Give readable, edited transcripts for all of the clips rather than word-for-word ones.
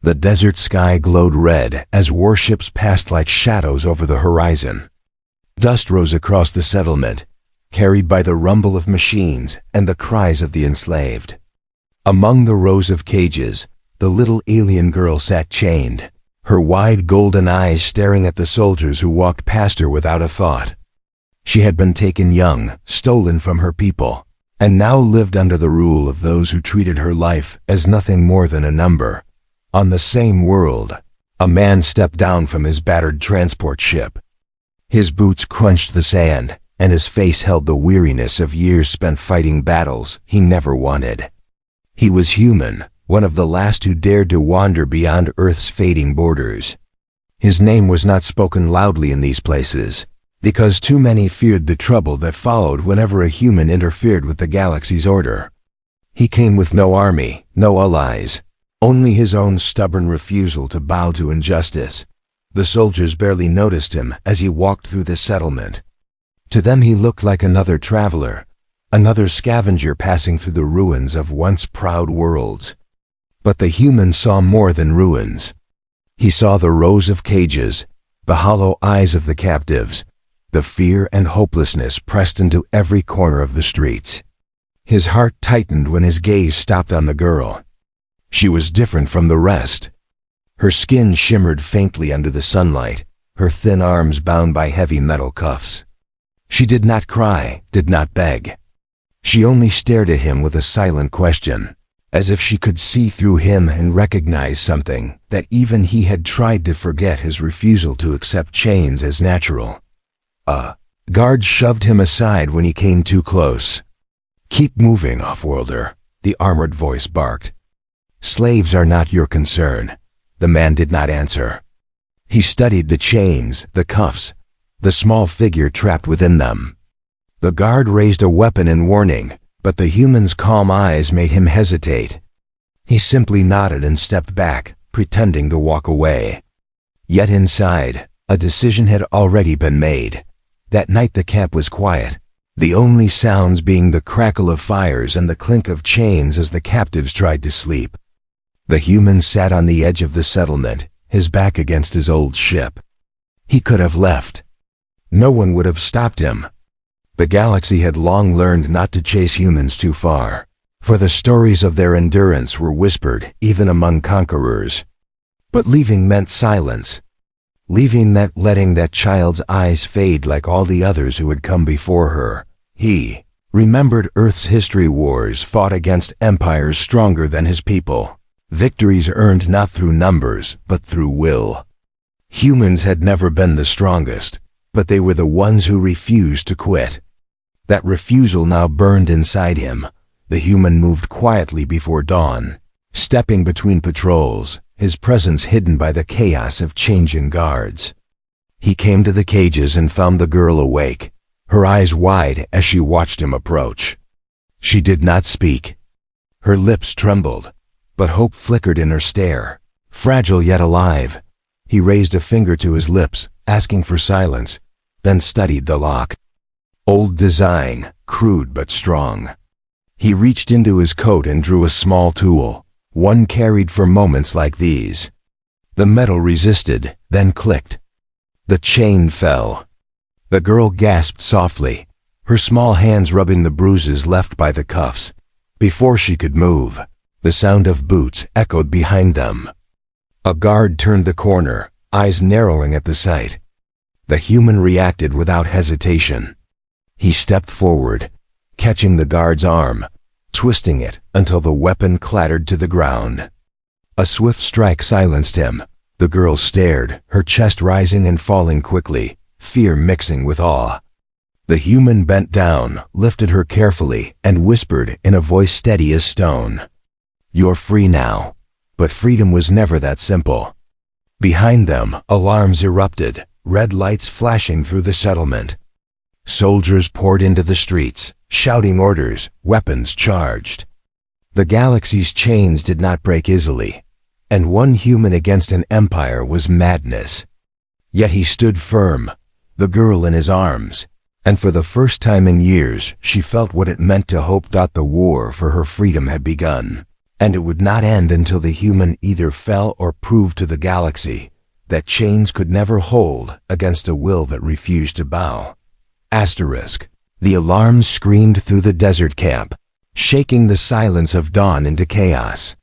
The desert sky glowed red as warships passed like shadows over the horizon. Dust rose across the settlement, carried by the rumble of machines and the cries of the enslaved. Among the rows of cages, the little alien girl sat chained, her wide golden eyes staring at the soldiers who walked past her without a thought. She had been taken young, stolen from her people, and now lived under the rule of those who treated her life as nothing more than a number. On the same world, a man stepped down from his battered transport ship. His boots crunched the sand, and his face held the weariness of years spent fighting battles he never wanted. He was human, one of the last who dared to wander beyond Earth's fading borders. His name was not spoken loudly in these places, because too many feared the trouble that followed whenever a human interfered with the galaxy's order. He came with no army, no allies, only his own stubborn refusal to bow to injustice. The soldiers barely noticed him as he walked through the settlement. To them he looked like another traveler, another scavenger passing through the ruins of once proud worlds. But the human saw more than ruins. He saw the rows of cages, the hollow eyes of the captives, the fear and hopelessness pressed into every corner of the streets. His heart tightened when his gaze stopped on the girl. She was different from the rest. Her skin shimmered faintly under the sunlight, her thin arms bound by heavy metal cuffs. She did not cry, did not beg. She only stared at him with a silent question, as if she could see through him and recognize something that even he had tried to forget: his refusal to accept chains as natural. A guard shoved him aside when he came too close. "Keep moving, off-worlder," the armored voice barked. "Slaves are not your concern." The man did not answer. He studied the chains, the cuffs, the small figure trapped within them. The guard raised a weapon in warning, but the human's calm eyes made him hesitate. He simply nodded and stepped back, pretending to walk away. Yet inside, a decision had already been made. That night the camp was quiet, the only sounds being the crackle of fires and the clink of chains as the captives tried to sleep. The human sat on the edge of the settlement, his back against his old ship. He could have left. No one would have stopped him. The galaxy had long learned not to chase humans too far, for the stories of their endurance were whispered even among conquerors. But leaving meant silence. Leaving meant letting that child's eyes fade like all the others who had come before her. He remembered Earth's history: wars fought against empires stronger than his people. Victories earned not through numbers, but through will. Humans had never been the strongest, but they were the ones who refused to quit. That refusal now burned inside him. The human moved quietly before dawn, stepping between patrols, his presence hidden by the chaos of changing guards. He came to the cages and found the girl awake, her eyes wide as she watched him approach. She did not speak. Her lips trembled, but hope flickered in her stare, fragile yet alive. He raised a finger to his lips, asking for silence, then studied the lock. Old design, crude but strong. He reached into his coat and drew a small tool, one carried for moments like these. The metal resisted, then clicked. The chain fell. The girl gasped softly, her small hands rubbing the bruises left by the cuffs. Before she could move, the sound of boots echoed behind them. A guard turned the corner, eyes narrowing at the sight. The human reacted without hesitation. He stepped forward, catching the guard's arm, twisting it until the weapon clattered to the ground. A swift strike silenced him. The girl stared, her chest rising and falling quickly, fear mixing with awe. The human bent down, lifted her carefully, and whispered in a voice steady as stone, "You're free now." But freedom was never that simple. Behind them, alarms erupted, red lights flashing through the settlement. Soldiers poured into the streets, shouting orders, weapons charged. The galaxy's chains did not break easily, and one human against an empire was madness. Yet he stood firm, the girl in his arms, and for the first time in years she felt what it meant to hope. The war for her freedom had begun. And it would not end until the human either fell or proved to the galaxy that chains could never hold against a will that refused to bow. Asterisk. The alarm screamed through the desert camp, shaking the silence of dawn into chaos.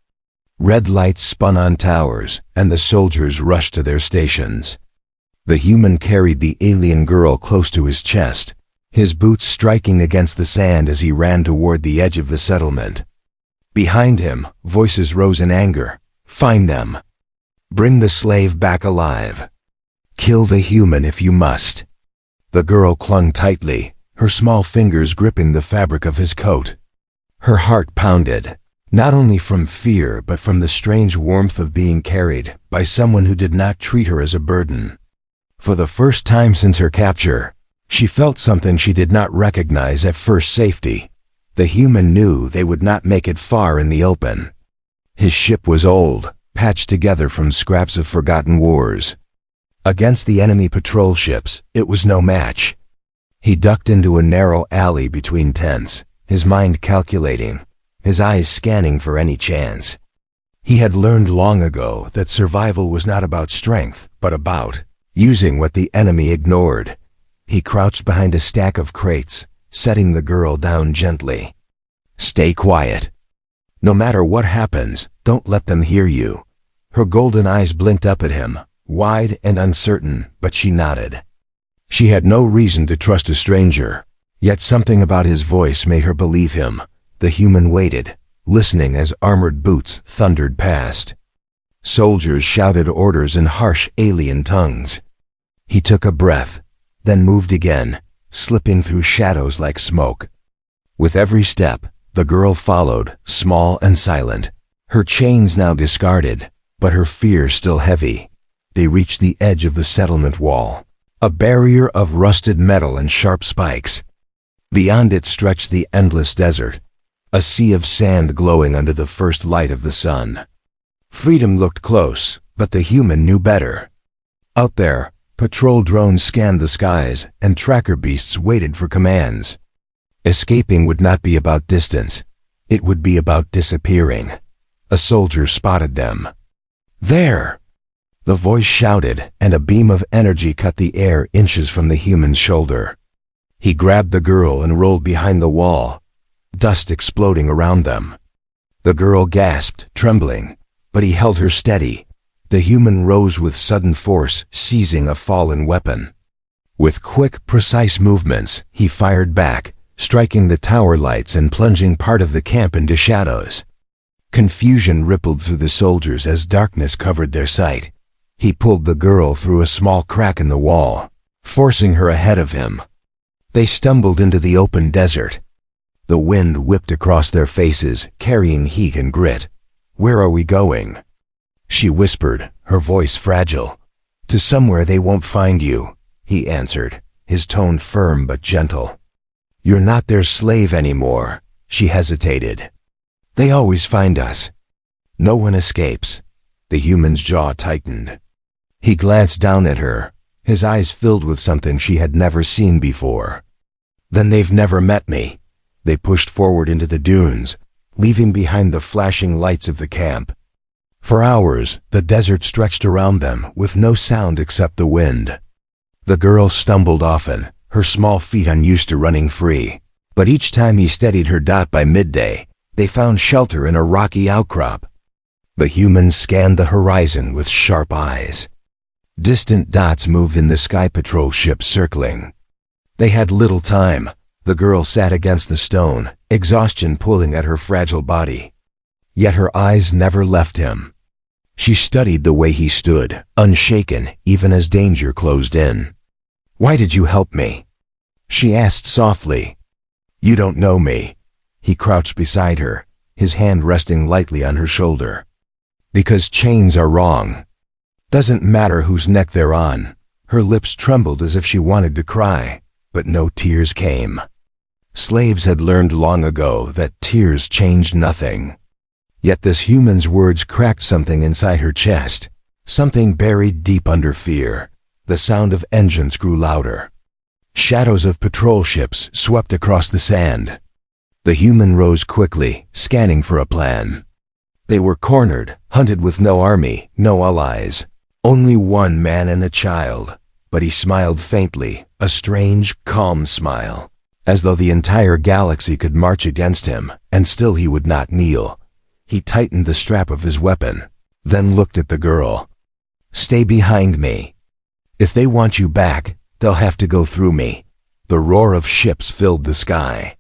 Red lights spun on towers, and the soldiers rushed to their stations. The human carried the alien girl close to his chest, his boots striking against the sand as he ran toward the edge of the settlement. Behind him, voices rose in anger. Find them. Bring the slave back alive. Kill the human if you must. The girl clung tightly, her small fingers gripping the fabric of his coat. Her heart pounded, not only from fear but from the strange warmth of being carried by someone who did not treat her as a burden. For the first time since her capture, she felt something she did not recognize at first: safety. The human knew they would not make it far in the open. His ship was old, patched together from scraps of forgotten wars. Against the enemy patrol ships, it was no match. He ducked into a narrow alley between tents, his mind calculating, his eyes scanning for any chance. He had learned long ago that survival was not about strength, but about using what the enemy ignored. He crouched behind a stack of crates, setting the girl down gently. Stay quiet. No matter what happens, don't let them hear you. Her golden eyes blinked up at him, wide and uncertain, but she nodded. She had no reason to trust a stranger, yet something about his voice made her believe him. The human waited, listening as armored boots thundered past. Soldiers shouted orders in harsh alien tongues. He took a breath, then moved again, slipping through shadows like smoke. With every step, the girl followed, small and silent, her chains now discarded, but her fear still heavy. They reached the edge of the settlement wall, a barrier of rusted metal and sharp spikes. Beyond it stretched the endless desert, a sea of sand glowing under the first light of the sun. Freedom looked close, but the human knew better. Out there, patrol drones scanned the skies, and tracker beasts waited for commands. Escaping would not be about distance. It would be about disappearing. A soldier spotted them. There! The voice shouted, and a beam of energy cut the air inches from the human's shoulder. He grabbed the girl and rolled behind the wall, dust exploding around them. The girl gasped, trembling, but he held her steady. The human rose with sudden force, seizing a fallen weapon. With quick, precise movements, he fired back, striking the tower lights and plunging part of the camp into shadows. Confusion rippled through the soldiers as darkness covered their sight. He pulled the girl through a small crack in the wall, forcing her ahead of him. They stumbled into the open desert. The wind whipped across their faces, carrying heat and grit. Where are we going? She whispered, her voice fragile. To somewhere they won't find you, he answered, his tone firm but gentle. You're not their slave anymore, she hesitated. They always find us. No one escapes. The human's jaw tightened. He glanced down at her, his eyes filled with something she had never seen before. Then they've never met me. They pushed forward into the dunes, leaving behind the flashing lights of the camp. For hours, the desert stretched around them with no sound except the wind. The girl stumbled often, her small feet unused to running free. But each time he steadied her, by midday, they found shelter in a rocky outcrop. The humans scanned the horizon with sharp eyes. Distant dots moved in the sky patrol ships circling. They had little time. The girl sat against the stone, exhaustion pulling at her fragile body. Yet her eyes never left him. She studied the way he stood, unshaken even as danger closed in. Why did you help me? She asked softly. You don't know me. He crouched beside her, his hand resting lightly on her shoulder. Because chains are wrong. Doesn't matter whose neck they're on. Her lips trembled as if she wanted to cry, but no tears came. Slaves had learned long ago that tears changed nothing. Yet this human's words cracked something inside her chest, something buried deep under fear. The sound of engines grew louder. Shadows of patrol ships swept across the sand. The human rose quickly, scanning for a plan. They were cornered, hunted with no army, no allies. Only one man and a child, but he smiled faintly, a strange, calm smile, as though the entire galaxy could march against him, and still he would not kneel. He tightened the strap of his weapon, then looked at the girl. "Stay behind me. If they want you back, they'll have to go through me." The roar of ships filled the sky.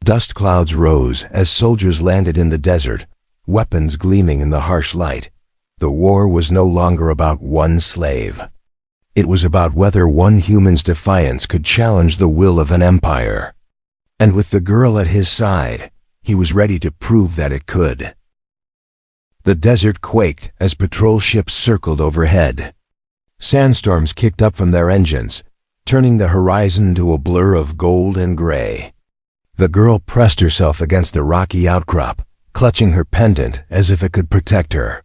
Dust clouds rose as soldiers landed in the desert, weapons gleaming in the harsh light. The war was no longer about one slave. It was about whether one human's defiance could challenge the will of an empire. And with the girl at his side, he was ready to prove that it could. The desert quaked as patrol ships circled overhead. Sandstorms kicked up from their engines, turning the horizon into a blur of gold and gray. The girl pressed herself against the rocky outcrop, clutching her pendant as if it could protect her.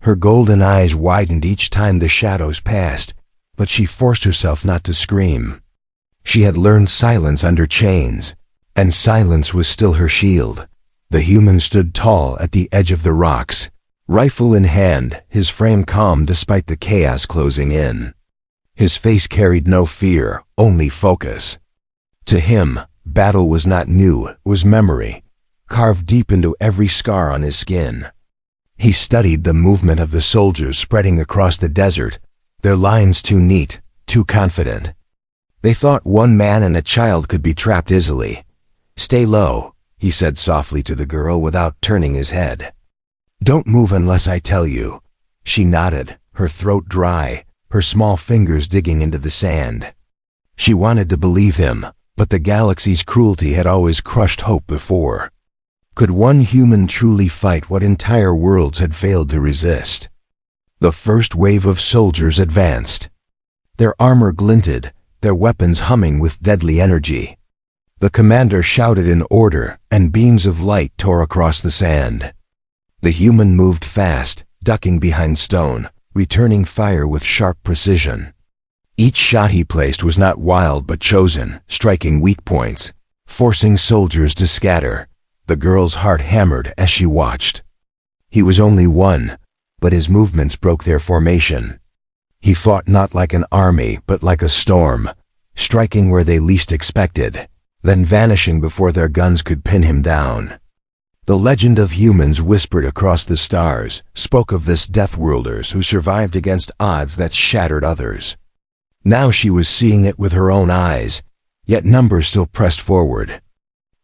Her golden eyes widened each time the shadows passed, but she forced herself not to scream. She had learned silence under chains, and silence was still her shield. The human stood tall at the edge of the rocks, rifle in hand, his frame calm despite the chaos closing in. His face carried no fear, only focus. To him, battle was not new, it was memory, carved deep into every scar on his skin. He studied the movement of the soldiers spreading across the desert, their lines too neat, too confident. They thought one man and a child could be trapped easily. "Stay low," he said softly to the girl without turning his head. "Don't move unless I tell you." She nodded, her throat dry, her small fingers digging into the sand. She wanted to believe him, but the galaxy's cruelty had always crushed hope before. Could one human truly fight what entire worlds had failed to resist? The first wave of soldiers advanced. Their armor glinted, their weapons humming with deadly energy. The commander shouted an order, and beams of light tore across the sand. The human moved fast, ducking behind stone, returning fire with sharp precision. Each shot he placed was not wild but chosen, striking weak points, forcing soldiers to scatter. The girl's heart hammered as she watched. He was only one, but his movements broke their formation. He fought not like an army, but like a storm, striking where they least expected, then vanishing before their guns could pin him down. The legend of humans whispered across the stars, spoke of this death-worlders who survived against odds that shattered others. Now she was seeing it with her own eyes, yet numbers still pressed forward.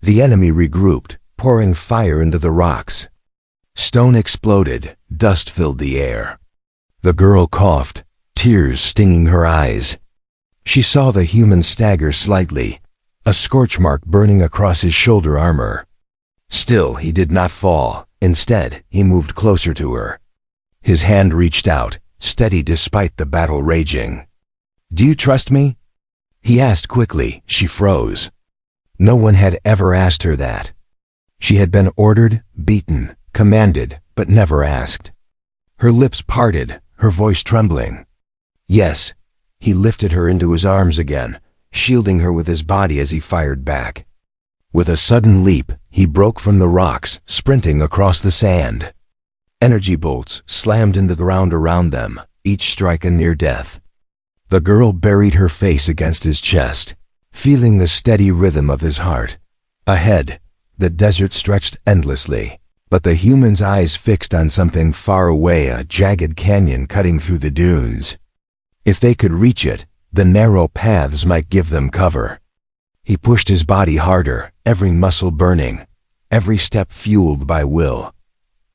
The enemy regrouped, pouring fire into the rocks. Stone exploded, dust filled the air. The girl coughed, tears stinging her eyes. She saw the human stagger slightly, a scorch mark burning across his shoulder armor. Still, he did not fall. Instead, he moved closer to her. His hand reached out, steady despite the battle raging. "Do you trust me?" he asked quickly. She froze. No one had ever asked her that. She had been ordered, beaten, commanded, but never asked. Her lips parted, her voice trembling. "Yes." He lifted her into his arms again, shielding her with his body as he fired back. With a sudden leap, he broke from the rocks, sprinting across the sand. Energy bolts slammed into the ground around them, each strike a near death. The girl buried her face against his chest, feeling the steady rhythm of his heart. Ahead, the desert stretched endlessly, but the human's eyes fixed on something far away, a jagged canyon cutting through the dunes. If they could reach it, the narrow paths might give them cover. He pushed his body harder, every muscle burning, every step fueled by will.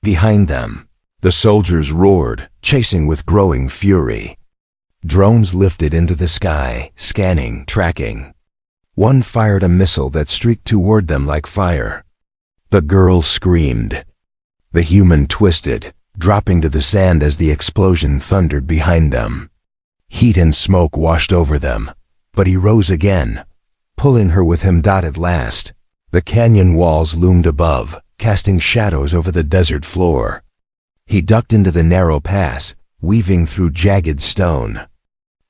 Behind them, the soldiers roared, chasing with growing fury. Drones lifted into the sky, scanning, tracking. One fired a missile that streaked toward them like fire. The girl screamed. The human twisted, dropping to the sand as the explosion thundered behind them. Heat and smoke washed over them, but he rose again, pulling her with him. At last, the canyon walls loomed above, casting shadows over the desert floor. He ducked into the narrow pass, weaving through jagged stone.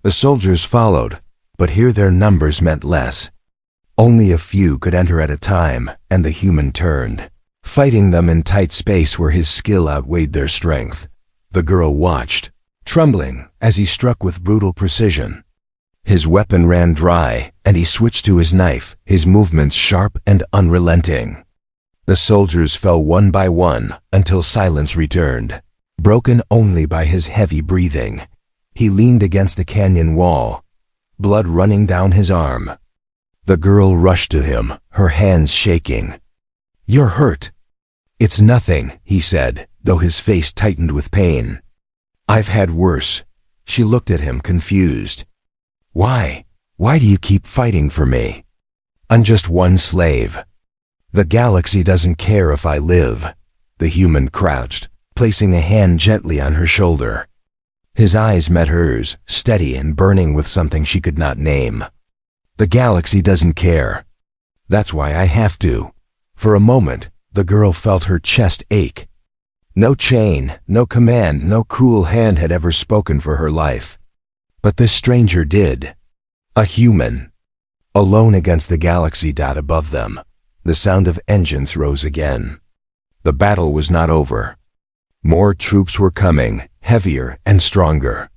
The soldiers followed, but here their numbers meant less. Only a few could enter at a time, and the human turned. fighting them in tight space where his skill outweighed their strength. The girl watched, trembling as he struck with brutal precision. His weapon ran dry, and he switched to his knife, his movements sharp and unrelenting. The soldiers fell one by one until silence returned, broken only by his heavy breathing. He leaned against the canyon wall, blood running down his arm. The girl rushed to him, her hands shaking. "You're hurt." "It's nothing," he said, though his face tightened with pain. "I've had worse." She looked at him, confused. "Why? Why do you keep fighting for me? I'm just one slave. The galaxy doesn't care if I live." The human crouched, placing a hand gently on her shoulder. His eyes met hers, steady and burning with something she could not name. "The galaxy doesn't care. That's why I have to." For a moment, the girl felt her chest ache. No chain, no command, no cruel hand had ever spoken for her life. But this stranger did. A human. Alone against the galaxy dot above them. The sound of engines rose again. The battle was not over. More troops were coming, heavier and stronger.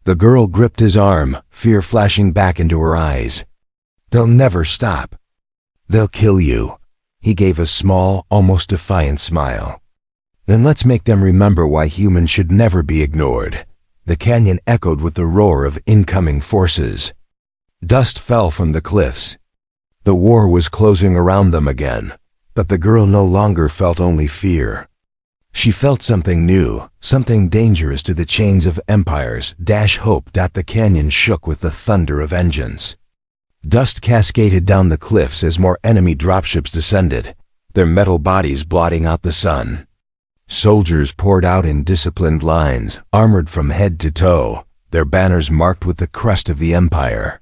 The girl gripped his arm, fear flashing back into her eyes. "They'll never stop. They'll kill you." He gave a small, almost defiant smile. "Then let's make them remember why humans should never be ignored." The canyon echoed with the roar of incoming forces. Dust fell from the cliffs. The war was closing around them again, but the girl no longer felt only fear. She felt something new, something dangerous to the chains of empires, hope that the canyon shook with the thunder of engines. Dust cascaded down the cliffs as more enemy dropships descended, their metal bodies blotting out the sun. Soldiers poured out in disciplined lines, armored from head to toe, their banners marked with the crest of the empire.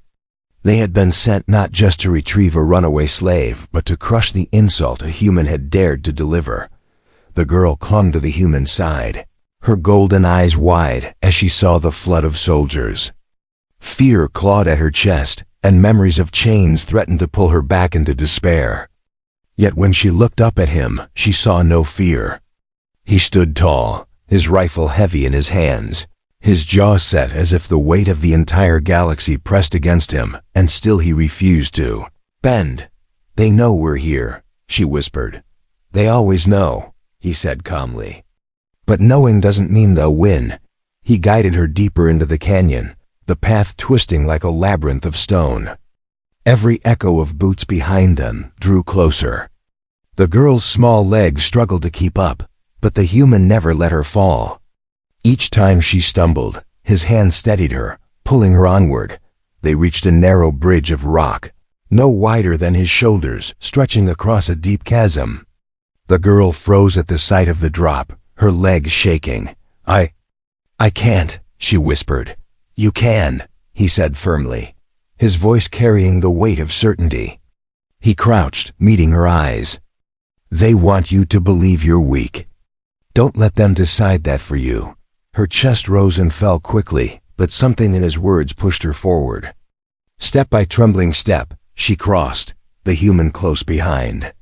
They had been sent not just to retrieve a runaway slave, but to crush the insult a human had dared to deliver. The girl clung to the human's side, her golden eyes wide as she saw the flood of soldiers. Fear clawed at her chest, and memories of chains threatened to pull her back into despair. Yet when she looked up at him, she saw no fear. He stood tall, his rifle heavy in his hands, his jaw set as if the weight of the entire galaxy pressed against him, and still he refused to bend. "They know we're here," she whispered. "They always know," he said calmly. "But knowing doesn't mean they'll win." He guided her deeper into the canyon, the path twisting like a labyrinth of stone. Every echo of boots behind them drew closer. The girl's small legs struggled to keep up, but the human never let her fall. Each time she stumbled, his hand steadied her, pulling her onward. They reached a narrow bridge of rock, no wider than his shoulders, stretching across a deep chasm. The girl froze at the sight of the drop, her legs shaking. I can't," she whispered. "You can," he said firmly, his voice carrying the weight of certainty. He crouched, meeting her eyes. "They want you to believe you're weak. Don't let them decide that for you." Her chest rose and fell quickly, but something in his words pushed her forward. Step by trembling step, she crossed, the human close behind.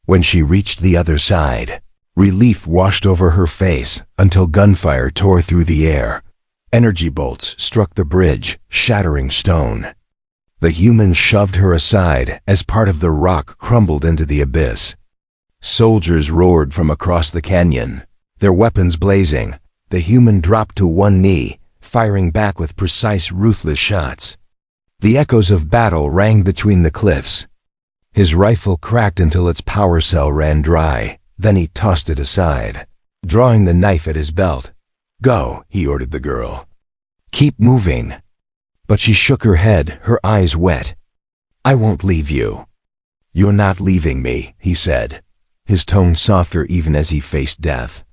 When she reached the other side, relief washed over her face until gunfire tore through the air. Energy bolts struck the bridge, shattering stone. The human shoved her aside as part of the rock crumbled into the abyss. Soldiers roared from across the canyon, their weapons blazing. The human dropped to one knee, firing back with precise, ruthless shots. The echoes of battle rang between the cliffs. His rifle cracked until its power cell ran dry, then he tossed it aside, drawing the knife at his belt. "Go," he ordered the girl. "Keep moving." But she shook her head, her eyes wet. "I won't leave you." "You're not leaving me," he said, his tone softer even as he faced death.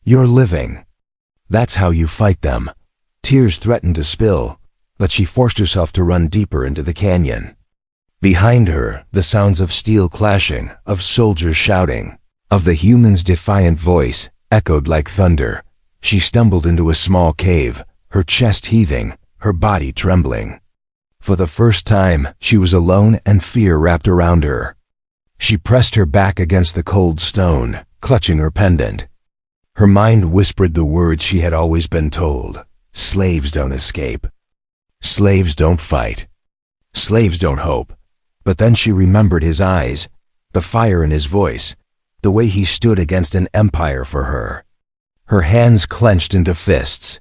"You're living. That's how you fight them." Tears threatened to spill, but she forced herself to run deeper into the canyon. Behind her, the sounds of steel clashing, of soldiers shouting, of the human's defiant voice, echoed like thunder. She stumbled into a small cave, her chest heaving, her body trembling. For the first time, she was alone and fear wrapped around her. She pressed her back against the cold stone, clutching her pendant. Her mind whispered the words she had always been told. Slaves don't escape. Slaves don't fight. Slaves don't hope. But then she remembered his eyes, the fire in his voice, the way he stood against an empire for her. Her hands clenched into fists.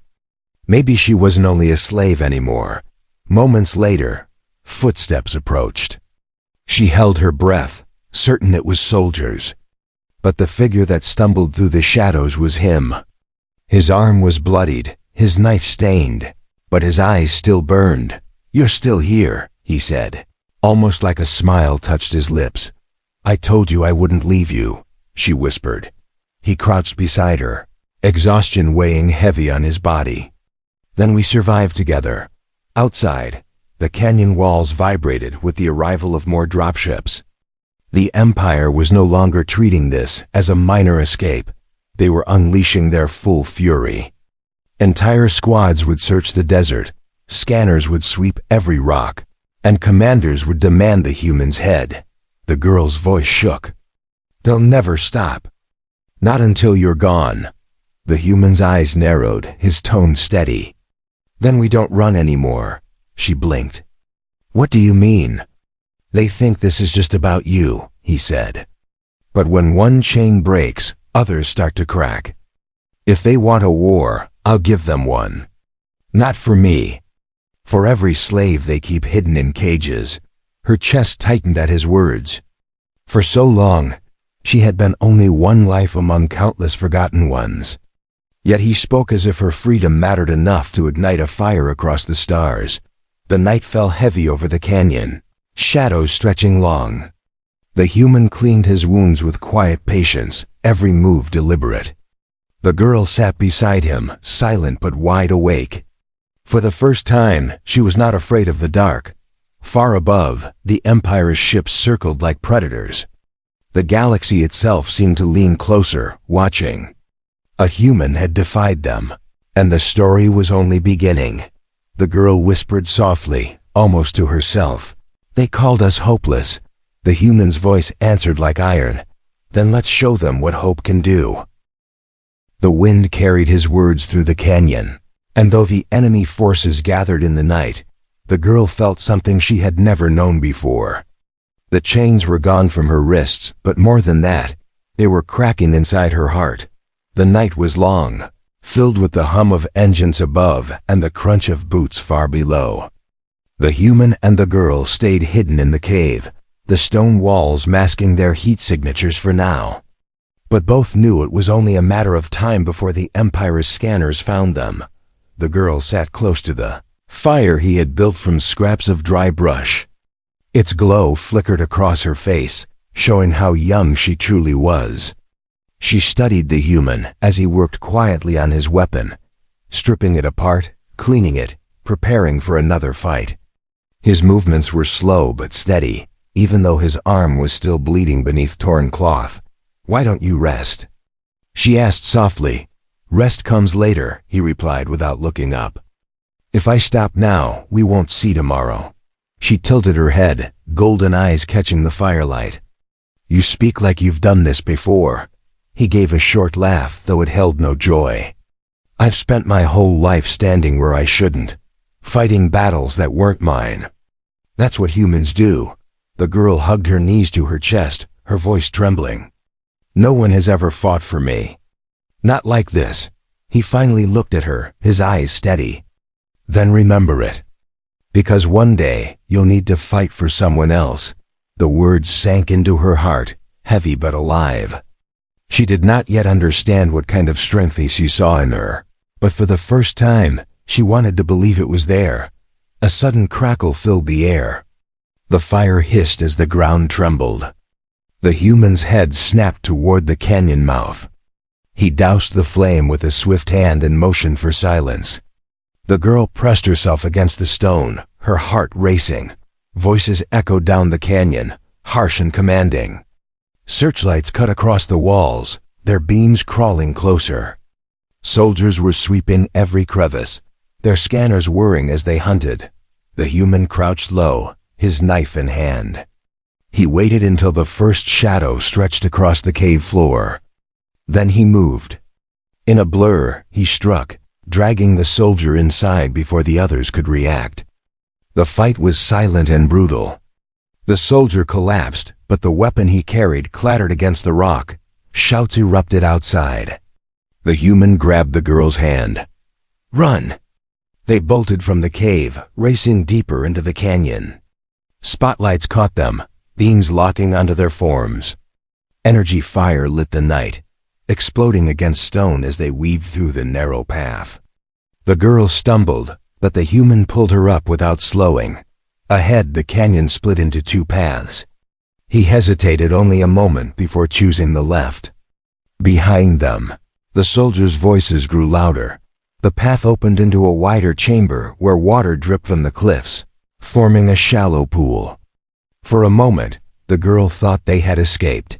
Maybe she wasn't only a slave anymore. Moments later, footsteps approached. She held her breath, certain it was soldiers. But the figure that stumbled through the shadows was him. His arm was bloodied, his knife stained, but his eyes still burned. "You're still here," he said. Almost like a smile touched his lips. "I told you I wouldn't leave you," she whispered. He crouched beside her, exhaustion weighing heavy on his body. Then we survived together. Outside, the canyon walls vibrated with the arrival of more dropships. The Empire was no longer treating this as a minor escape. They were unleashing their full fury. Entire squads would search the desert, scanners would sweep every rock, and commanders would demand the human's head. The girl's voice shook. "They'll never stop. Not until you're gone." The human's eyes narrowed, his tone steady. "Then we don't run anymore," she blinked. "What do you mean?" "They think this is just about you," he said. "But when one chain breaks, others start to crack. If they want a war, I'll give them one. Not for me. For every slave they keep hidden in cages." Her chest tightened at his words. For so long, she had been only one life among countless forgotten ones. Yet he spoke as if her freedom mattered enough to ignite a fire across the stars. The night fell heavy over the canyon, shadows stretching long. The human cleaned his wounds with quiet patience, every move deliberate. The girl sat beside him, silent but wide awake. For the first time, she was not afraid of the dark. Far above, the Empire's ships circled like predators. The galaxy itself seemed to lean closer, watching. A human had defied them, and the story was only beginning. The girl whispered softly, almost to herself. "They called us hopeless." The human's voice answered like iron. "Then let's show them what hope can do." The wind carried his words through the canyon, and though the enemy forces gathered in the night, the girl felt something she had never known before. The chains were gone from her wrists, but more than that, they were cracking inside her heart. The night was long, filled with the hum of engines above and the crunch of boots far below. The human and the girl stayed hidden in the cave, the stone walls masking their heat signatures for now. But both knew it was only a matter of time before the Empire's scanners found them. The girl sat close to the fire he had built from scraps of dry brush. Its glow flickered across her face, showing how young she truly was. She studied the human as he worked quietly on his weapon, stripping it apart, cleaning it, preparing for another fight. His movements were slow but steady, even though his arm was still bleeding beneath torn cloth. "Why don't you rest?" she asked softly. "Rest comes later," he replied without looking up. "If I stop now, we won't see tomorrow." She tilted her head, golden eyes catching the firelight. "You speak like you've done this before." He gave a short laugh, though it held no joy. "I've spent my whole life standing where I shouldn't, fighting battles that weren't mine. That's what humans do." The girl hugged her knees to her chest, her voice trembling. "No one has ever fought for me. Not like this." He finally looked at her, his eyes steady. "Then remember it. Because one day, you'll need to fight for someone else." The words sank into her heart, heavy but alive. She did not yet understand what kind of strength she saw in her, but for the first time, she wanted to believe it was there. A sudden crackle filled the air. The fire hissed as the ground trembled. The human's head snapped toward the canyon mouth. He doused the flame with a swift hand and motioned for silence. The girl pressed herself against the stone, her heart racing. Voices echoed down the canyon, harsh and commanding. Searchlights cut across the walls, their beams crawling closer. Soldiers were sweeping every crevice, their scanners whirring as they hunted. The human crouched low, his knife in hand. He waited until the first shadow stretched across the cave floor. Then he moved. In a blur, he struck, dragging the soldier inside before the others could react. The fight was silent and brutal. The soldier collapsed, but the weapon he carried clattered against the rock. Shouts erupted outside. The human grabbed the girl's hand. "Run!" They bolted from the cave, racing deeper into the canyon. Spotlights caught them, beams locking onto their forms. Energy fire lit the night, exploding against stone as they weaved through the narrow path. The girl stumbled, but the human pulled her up without slowing. Ahead, the canyon split into two paths. He hesitated only a moment before choosing the left. Behind them, the soldiers' voices grew louder. The path opened into a wider chamber where water dripped from the cliffs, forming a shallow pool. For a moment, the girl thought they had escaped.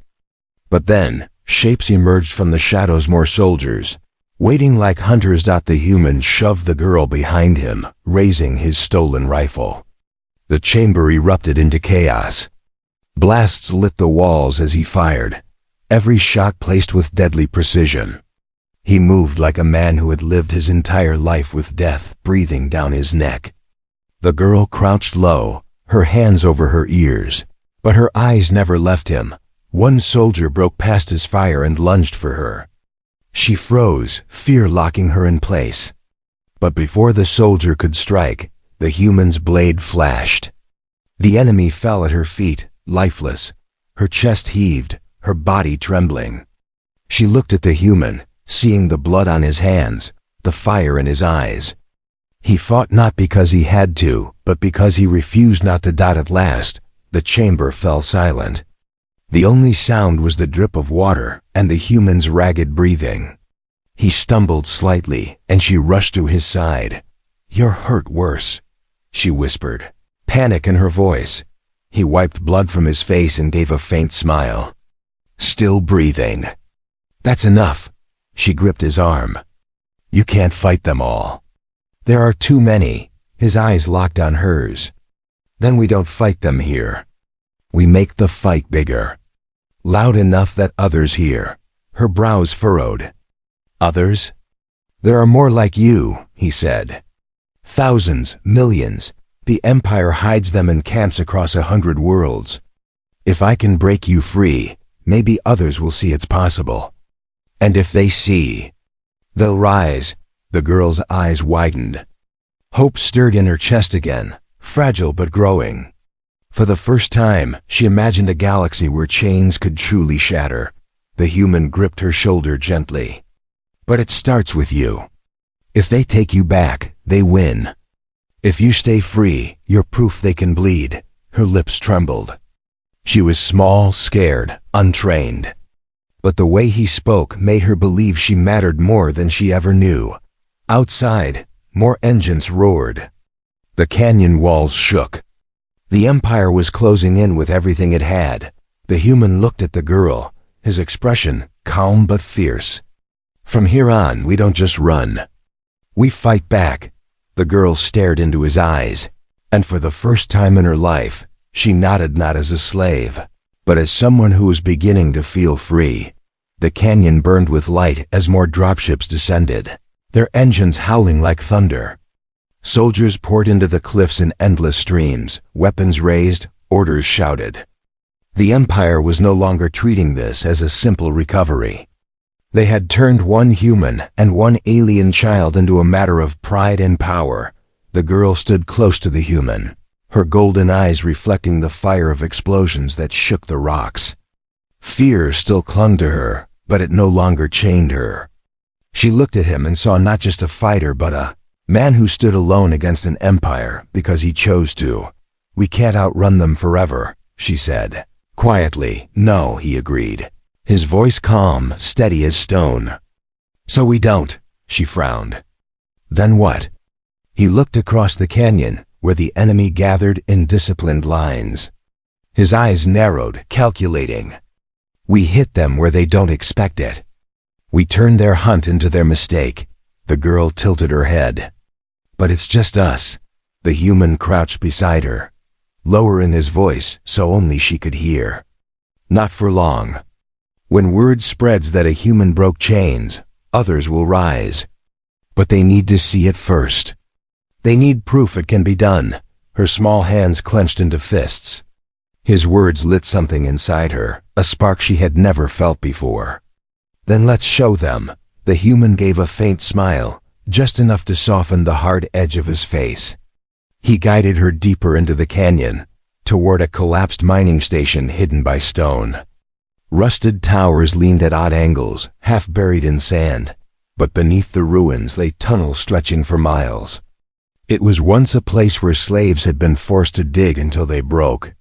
But then, shapes emerged from the shadows, more soldiers. Waiting like hunters. The human shoved the girl behind him, raising his stolen rifle. The chamber erupted into chaos. Blasts lit the walls as he fired, every shot placed with deadly precision. He moved like a man who had lived his entire life with death breathing down his neck. The girl crouched low, her hands over her ears, but her eyes never left him. One soldier broke past his fire and lunged for her. She froze, fear locking her in place. But before the soldier could strike, the human's blade flashed. The enemy fell at her feet, lifeless, her chest heaved, her body trembling. She looked at the human, seeing the blood on his hands, the fire in his eyes. He fought not because he had to, but because he refused not to die. At last, the chamber fell silent. The only sound was the drip of water and the human's ragged breathing. He stumbled slightly, and she rushed to his side. "You're hurt worse," she whispered, panic in her voice. He wiped blood from his face and gave a faint smile. "Still breathing." "That's enough." She gripped his arm. "You can't fight them all. There are too many." His eyes locked on hers. "Then we don't fight them here. We make the fight bigger. Loud enough that others hear." Her brows furrowed. "Others? There are more like you," he said. "Thousands, millions. The Empire hides them in camps across 100 worlds. If I can break you free, maybe others will see it's possible. And if they see, they'll rise." The girl's eyes widened. Hope stirred in her chest again, fragile but growing. For the first time, she imagined a galaxy where chains could truly shatter. The human gripped her shoulder gently. "But it starts with you. If they take you back, they win. If you stay free, you're proof they can bleed." Her lips trembled. She was small, scared, untrained. But the way he spoke made her believe she mattered more than she ever knew. Outside, more engines roared. The canyon walls shook. The Empire was closing in with everything it had. The human looked at the girl, his expression calm but fierce. "From here on, we don't just run. We fight back." The girl stared into his eyes, and for the first time in her life, she nodded, not as a slave, but as someone who was beginning to feel free. The canyon burned with light as more dropships descended, their engines howling like thunder. Soldiers poured into the cliffs in endless streams, weapons raised, orders shouted. The Empire was no longer treating this as a simple recovery. They had turned one human and one alien child into a matter of pride and power. The girl stood close to the human, her golden eyes reflecting the fire of explosions that shook the rocks. Fear still clung to her, but it no longer chained her. She looked at him and saw not just a fighter but a man who stood alone against an empire because he chose to. "We can't outrun them forever," she said. Quietly, "No," he agreed, his voice calm, steady as stone. "So we don't," she frowned. "Then what?" He looked across the canyon, where the enemy gathered in disciplined lines. His eyes narrowed, calculating. "We hit them where they don't expect it. We turn their hunt into their mistake." The girl tilted her head. "But it's just us." The human crouched beside her. lowering his voice so only she could hear. Not for long. When word spreads that a human broke chains, others will rise. But they need to see it first. They need proof it can be done, her small hands clenched into fists. His words lit something inside her, a spark she had never felt before. Then let's show them. The human gave a faint smile, just enough to soften the hard edge of his face. He guided her deeper into the canyon, toward a collapsed mining station hidden by stone. Rusted towers leaned at odd angles, half buried in sand, but beneath the ruins lay tunnels stretching for miles. It was once a place where slaves had been forced to dig until they broke.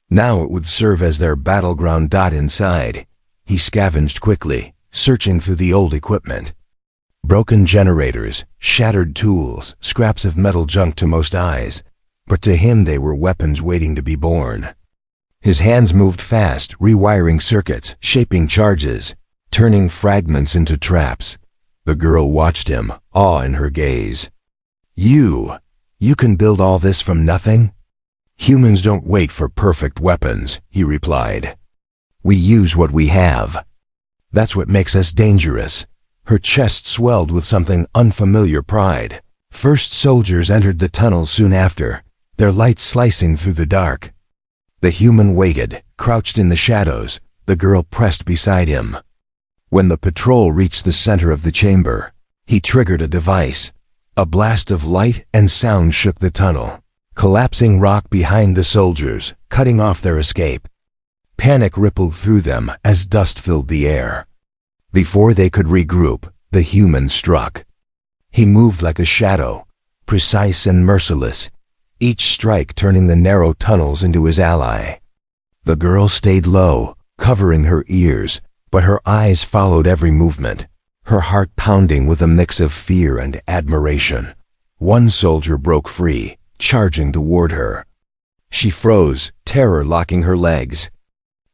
Now it would serve as their battleground. Inside, he scavenged quickly, searching through the old equipment. Broken generators, shattered tools, scraps of metal junk to most eyes, but to him they were weapons waiting to be born. His hands moved fast, rewiring circuits, shaping charges, turning fragments into traps. The girl watched him, awe in her gaze. You can build all this from nothing? Humans don't wait for perfect weapons, he replied. We use what we have. That's what makes us dangerous. Her chest swelled with something unfamiliar pride. First soldiers entered the tunnel soon after, their light slicing through the dark. The human waited, crouched in the shadows, the girl pressed beside him. When the patrol reached the center of the chamber, he triggered a device. A blast of light and sound shook the tunnel, collapsing rock behind the soldiers, cutting off their escape. Panic rippled through them as dust filled the air. Before they could regroup, the human struck. He moved like a shadow, precise and merciless, each strike turning the narrow tunnels into his ally. The girl stayed low, covering her ears, but her eyes followed every movement, her heart pounding with a mix of fear and admiration. One soldier broke free, charging toward her. She froze, terror locking her legs.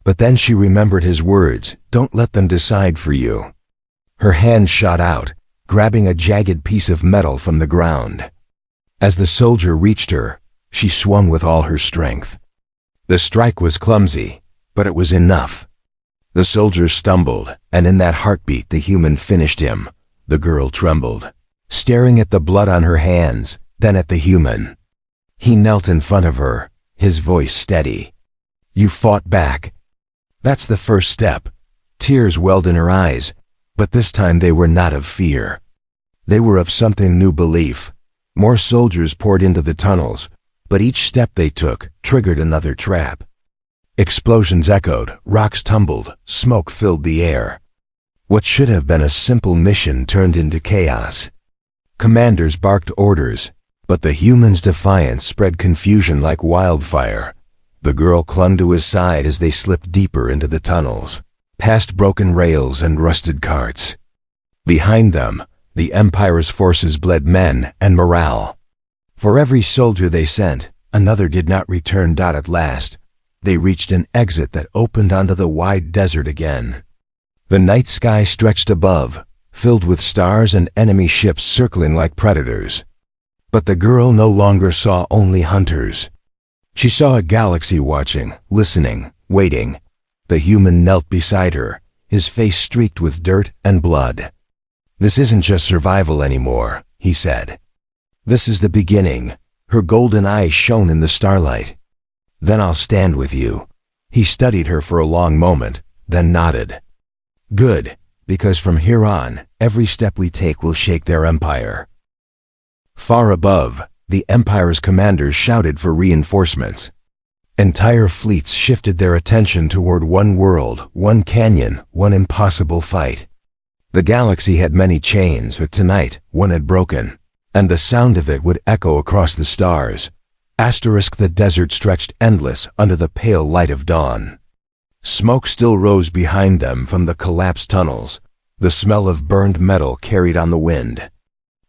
But then she remembered his words, "Don't let them decide for you." Her hand shot out, grabbing a jagged piece of metal from the ground. As the soldier reached her, she swung with all her strength. The strike was clumsy, but it was enough. The soldier stumbled, and in that heartbeat the human finished him. The girl trembled, staring at the blood on her hands, then at the human. He knelt in front of her, his voice steady. "You fought back. That's the first step." Tears welled in her eyes, but this time they were not of fear. They were of something new: belief. More soldiers poured into the tunnels, but each step they took triggered another trap. Explosions echoed, rocks tumbled, smoke filled the air. What should have been a simple mission turned into chaos. Commanders barked orders, but the human's defiance spread confusion like wildfire. The girl clung to his side as they slipped deeper into the tunnels, past broken rails and rusted carts. Behind them, the Empire's forces bled men and morale. For every soldier they sent, another did not return. At last, they reached an exit that opened onto the wide desert again. The night sky stretched above, filled with stars and enemy ships circling like predators. But the girl no longer saw only hunters. She saw a galaxy watching, listening, waiting. The human knelt beside her, his face streaked with dirt and blood. "This isn't just survival anymore," he said. "This is the beginning." Her golden eyes shone in the starlight. "Then I'll stand with you." He studied her for a long moment, then nodded. "Good, because from here on, every step we take will shake their empire." Far above, the Empire's commanders shouted for reinforcements. Entire fleets shifted their attention toward one world, one canyon, one impossible fight. The galaxy had many chains, but tonight one had broken, and the sound of it would echo across the stars. The desert stretched endless under the pale light of dawn. Smoke still rose behind them from the collapsed tunnels. The smell of burned metal carried on the wind.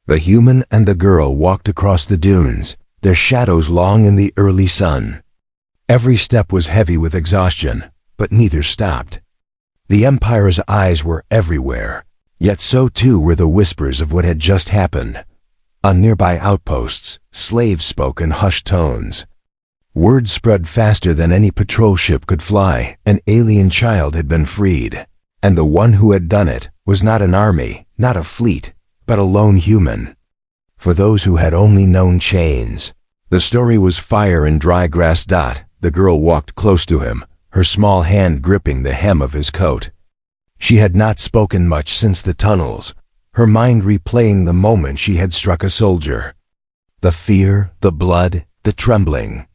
The human and the girl walked across the dunes, their shadows long in the early sun. Every step was heavy with exhaustion, but neither stopped. The Empire's eyes were everywhere, yet so too were the whispers of what had just happened. On nearby outposts, slaves spoke in hushed tones. Word spread faster than any patrol ship could fly. An alien child had been freed. And the one who had done it was not an army, not a fleet, but a lone human. For those who had only known chains. The story was fire and dry grass. The girl walked close to him, her small hand gripping the hem of his coat. She had not spoken much since the tunnels, her mind replaying the moment she had struck a soldier. The fear, the blood, the trembling.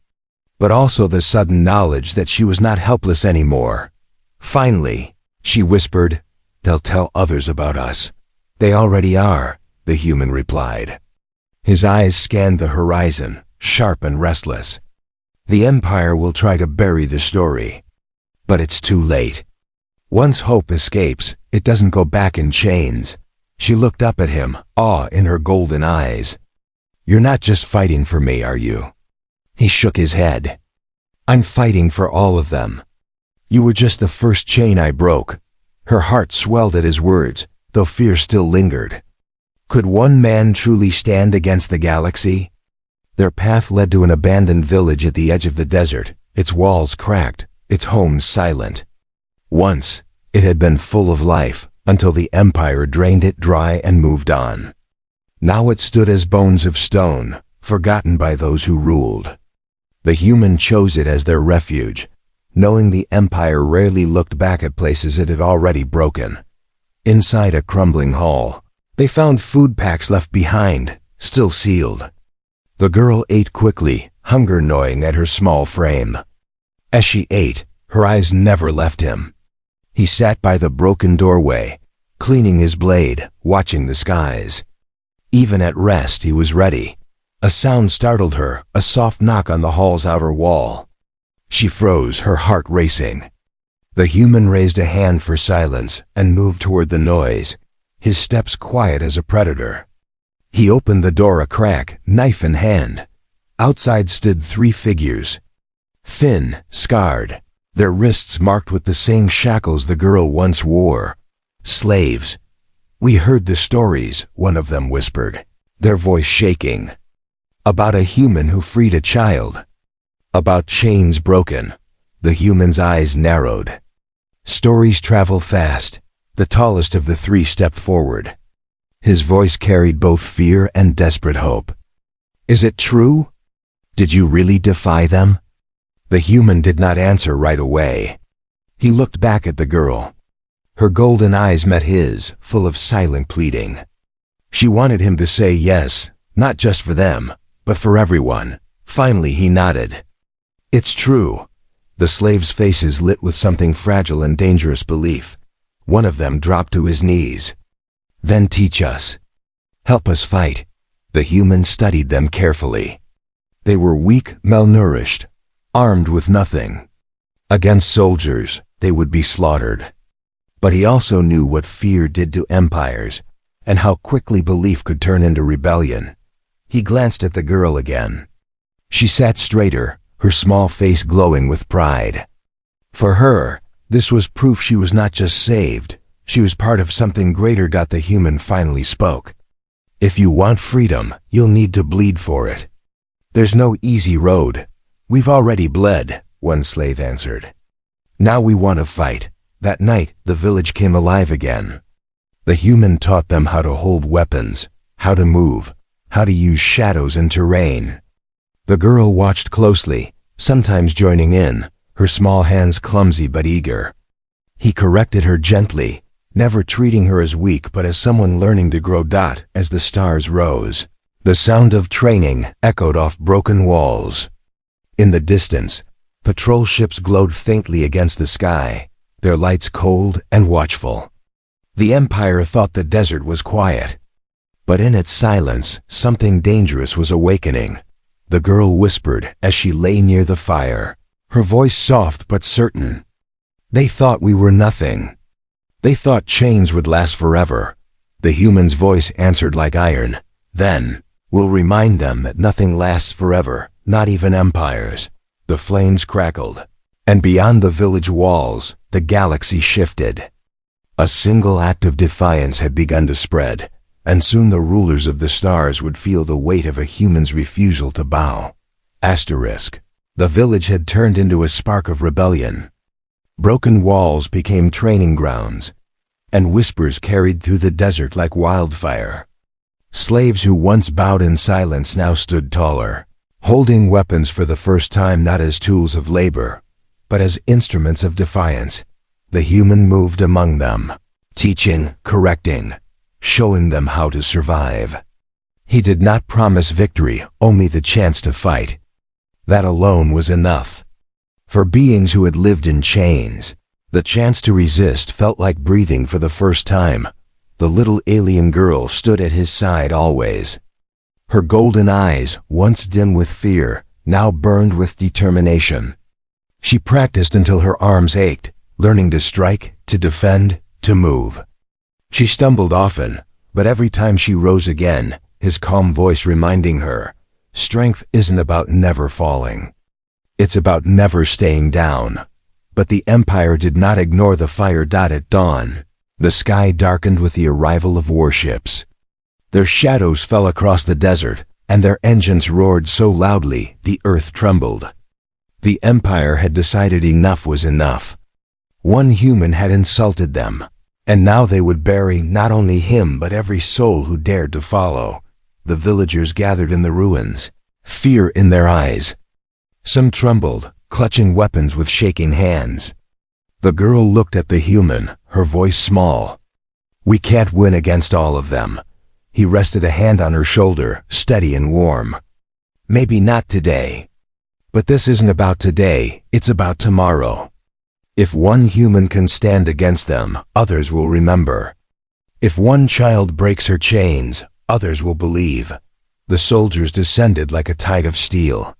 But also the sudden knowledge that she was not helpless anymore. Finally, she whispered, "They'll tell others about us." "They already are," the human replied. His eyes scanned the horizon, sharp and restless. "The Empire will try to bury the story. But it's too late. Once hope escapes, it doesn't go back in chains." She looked up at him, awe in her golden eyes. "You're not just fighting for me, are you?" He shook his head. "I'm fighting for all of them. You were just the first chain I broke." Her heart swelled at his words, though fear still lingered. Could one man truly stand against the galaxy? Their path led to an abandoned village at the edge of the desert, its walls cracked, its homes silent. Once, it had been full of life, until the Empire drained it dry and moved on. Now it stood as bones of stone, forgotten by those who ruled. The human chose it as their refuge, knowing the Empire rarely looked back at places it had already broken. Inside a crumbling hall, they found food packs left behind, still sealed. The girl ate quickly, hunger gnawing at her small frame. As she ate, her eyes never left him. He sat by the broken doorway, cleaning his blade, watching the skies. Even at rest, he was ready. A sound startled her, a soft knock on the hall's outer wall. She froze, her heart racing. The human raised a hand for silence and moved toward the noise, his steps quiet as a predator. He opened the door a crack, knife in hand. Outside stood 3 figures. Thin, scarred, their wrists marked with the same shackles the girl once wore. Slaves. "We heard the stories," one of them whispered, their voice shaking. "About a human who freed a child. About chains broken." The human's eyes narrowed. "Stories travel fast." The tallest of the 3 stepped forward. His voice carried both fear and desperate hope. "Is it true? Did you really defy them?" The human did not answer right away. He looked back at the girl. Her golden eyes met his, full of silent pleading. She wanted him to say yes, not just for them, but for everyone. Finally he nodded. "It's true." The slaves' faces lit with something fragile and dangerous belief. One of them dropped to his knees. "Then teach us. Help us fight." The human studied them carefully. They were weak, malnourished, armed with nothing. Against soldiers, they would be slaughtered. But he also knew what fear did to empires, and how quickly belief could turn into rebellion. He glanced at the girl again. She sat straighter, her small face glowing with pride. For her, this was proof she was not just saved, she was part of something greater. The human finally spoke. "If you want freedom, you'll need to bleed for it. There's no easy road. We've already bled," one slave answered. "Now we want to fight." That night, the village came alive again. The human taught them how to hold weapons, how to move, how to use shadows and terrain. The girl watched closely, sometimes joining in, her small hands clumsy but eager. He corrected her gently, never treating her as weak but as someone learning to grow. As the stars rose, the sound of training echoed off broken walls. In the distance, patrol ships glowed faintly against the sky, their lights cold and watchful. The Empire thought the desert was quiet. But in its silence, something dangerous was awakening. The girl whispered as she lay near the fire, her voice soft but certain. "They thought we were nothing. They thought chains would last forever." The human's voice answered like iron. "Then, we'll remind them that nothing lasts forever, not even empires." The flames crackled, and beyond the village walls, the galaxy shifted. A single act of defiance had begun to spread, and soon the rulers of the stars would feel the weight of a human's refusal to bow. *. The village had turned into a spark of rebellion. Broken walls became training grounds, and whispers carried through the desert like wildfire. Slaves who once bowed in silence now stood taller, holding weapons for the first time not as tools of labor, but as instruments of defiance. The human moved among them, teaching, correcting, showing them how to survive. He did not promise victory, only the chance to fight. That alone was enough. For beings who had lived in chains, the chance to resist felt like breathing for the first time. The little alien girl stood at his side always. Her golden eyes, once dim with fear, now burned with determination. She practiced until her arms ached, learning to strike, to defend, to move. She stumbled often, but every time she rose again, his calm voice reminding her, strength isn't about never falling. It's about never staying down. But the Empire did not ignore the fire. At dawn, the sky darkened with the arrival of warships. Their shadows fell across the desert, and their engines roared so loudly the earth trembled. The Empire had decided enough was enough. One human had insulted them, and now they would bury not only him but every soul who dared to follow. The villagers gathered in the ruins, fear in their eyes. Some trembled, clutching weapons with shaking hands. The girl looked at the human, her voice small. We can't win against all of them. He rested a hand on her shoulder, steady and warm. Maybe not today. But this isn't about today, it's about tomorrow. If one human can stand against them, others will remember. If one child breaks her chains, others will believe. The soldiers descended like a tide of steel.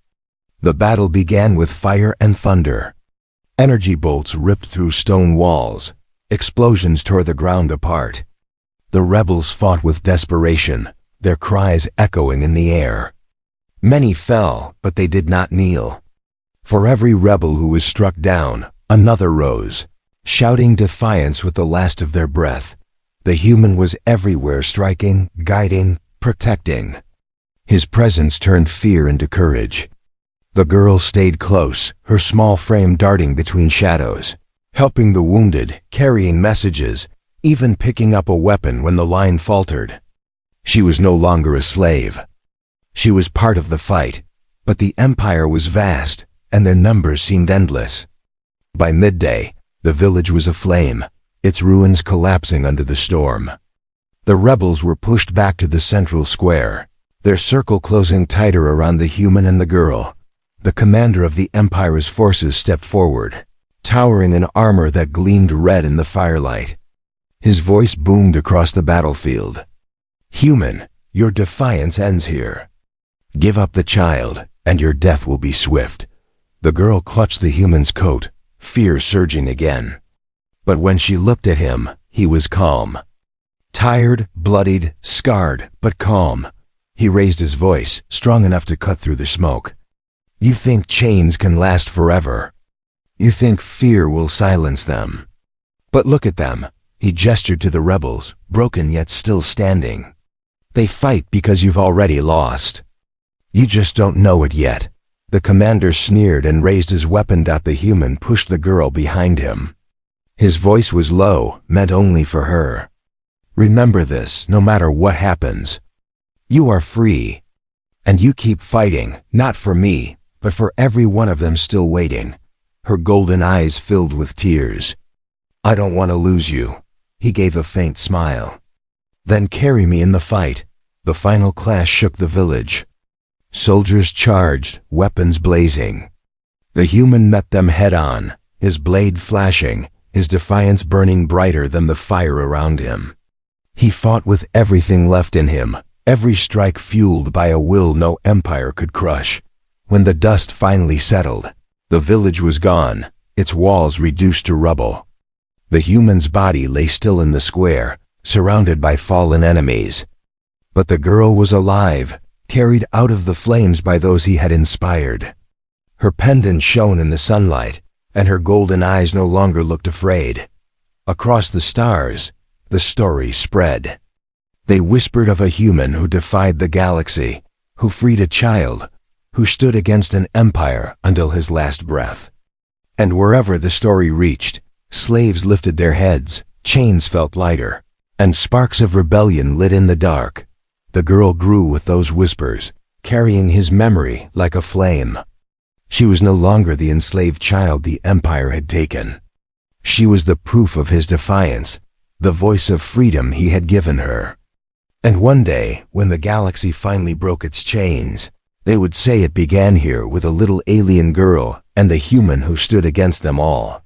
The battle began with fire and thunder. Energy bolts ripped through stone walls. Explosions tore the ground apart. The rebels fought with desperation, their cries echoing in the air. Many fell, but they did not kneel. For every rebel who was struck down, another rose, shouting defiance with the last of their breath. The human was everywhere, striking, guiding, protecting. His presence turned fear into courage. The girl stayed close, her small frame darting between shadows, helping the wounded, carrying messages, even picking up a weapon when the line faltered. She was no longer a slave. She was part of the fight, but the Empire was vast, and their numbers seemed endless. By midday, the village was aflame, its ruins collapsing under the storm. The rebels were pushed back to the central square, their circle closing tighter around the human and the girl. The commander of the Empire's forces stepped forward, towering in armor that gleamed red in the firelight. His voice boomed across the battlefield. Human, your defiance ends here. Give up the child, and your death will be swift. The girl clutched the human's coat, fear surging again. But when she looked at him, he was calm. Tired, bloodied, scarred, but calm. He raised his voice, strong enough to cut through the smoke. You think chains can last forever. You think fear will silence them. But look at them. He gestured to the rebels, broken yet still standing. They fight because you've already lost. You just don't know it yet. The commander sneered and raised his weapon. The human pushed the girl behind him. His voice was low, meant only for her. Remember this, no matter what happens. You are free. And you keep fighting, not for me, but for every one of them still waiting. Her golden eyes filled with tears. I don't want to lose you. He gave a faint smile. Then carry me in the fight. The final clash shook the village. Soldiers charged, weapons blazing. The human met them head-on, his blade flashing, his defiance burning brighter than the fire around him. He fought with everything left in him, every strike fueled by a will no empire could crush. When the dust finally settled, the village was gone, its walls reduced to rubble. The human's body lay still in the square, surrounded by fallen enemies. But the girl was alive, carried out of the flames by those he had inspired. Her pendant shone in the sunlight, and her golden eyes no longer looked afraid. Across the stars, the story spread. They whispered of a human who defied the galaxy, who freed a child, who stood against an empire until his last breath. And wherever the story reached, slaves lifted their heads, chains felt lighter, and sparks of rebellion lit in the dark. The girl grew with those whispers, carrying his memory like a flame. She was no longer the enslaved child the empire had taken. She was the proof of his defiance, the voice of freedom he had given her. And one day, when the galaxy finally broke its chains, they would say it began here with a little alien girl and the human who stood against them all.